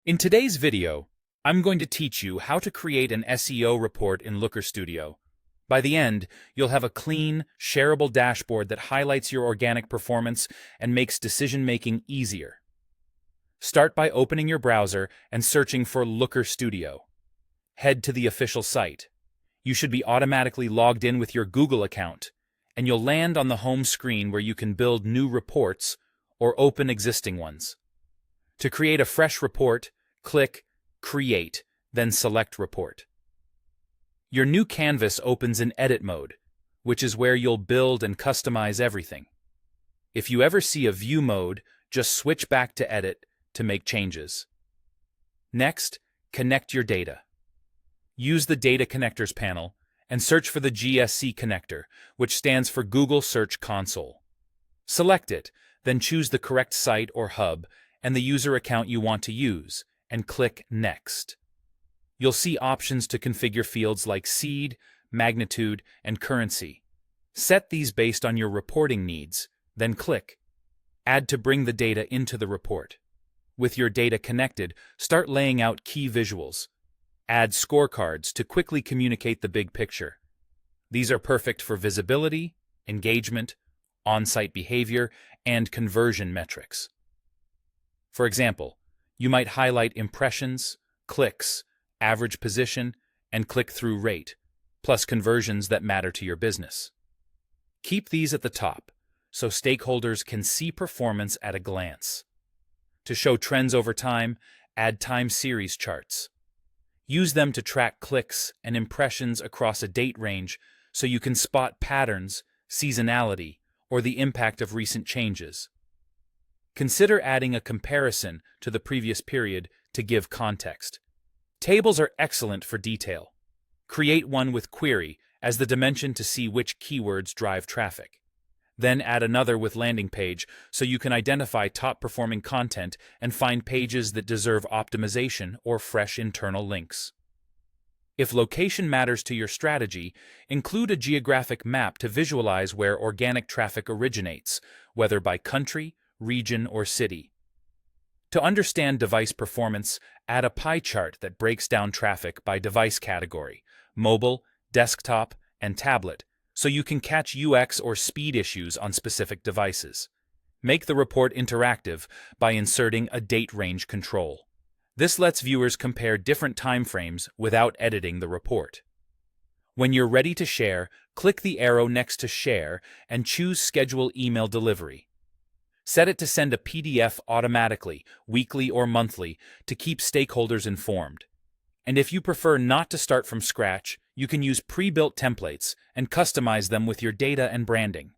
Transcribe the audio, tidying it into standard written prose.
In today's video, I'm going to teach you how to create an SEO report in Looker Studio. By the end, you'll have a clean, shareable dashboard that highlights your organic performance and makes decision-making easier. Start by opening your browser and searching for Looker Studio. Head to the official site. You should be automatically logged in with your Google account, and you'll land on the home screen where you can build new reports or open existing ones. To create a fresh report, click Create, then select Report. Your new canvas opens in Edit mode, which is where you'll build and customize everything. If you ever see a View mode, just switch back to Edit to make changes. Next, connect your data. Use the Data Connectors panel and search for the GSC connector, which stands for Google Search Console. Select it, then choose the correct site or hub and the user account you want to use, and click Next. You'll see options to configure fields like seed, magnitude, and currency. Set these based on your reporting needs, then click Add to bring the data into the report. With your data connected, start laying out key visuals. Add scorecards to quickly communicate the big picture. These are perfect for visibility, engagement, on-site behavior, and conversion metrics. For example, you might highlight impressions, clicks, average position, and click-through rate, plus conversions that matter to your business. Keep these at the top so stakeholders can see performance at a glance. To show trends over time, add time series charts. Use them to track clicks and impressions across a date range so you can spot patterns, seasonality, or the impact of recent changes. Consider adding a comparison to the previous period to give context. Tables are excellent for detail. Create one with query as the dimension to see which keywords drive traffic. Then add another with landing page so you can identify top-performing content and find pages that deserve optimization or fresh internal links. If location matters to your strategy, include a geographic map to visualize where organic traffic originates, whether by country, region, or city. To understand device performance, add a pie chart that breaks down traffic by device category, mobile, desktop, and tablet, so you can catch UX or speed issues on specific devices. Make the report interactive by inserting a date range control. This lets viewers compare different timeframes without editing the report. When you're ready to share, click the arrow next to Share and choose Schedule Email Delivery. Set it to send a PDF automatically, weekly or monthly, to keep stakeholders informed. And if you prefer not to start from scratch, you can use pre-built templates and customize them with your data and branding.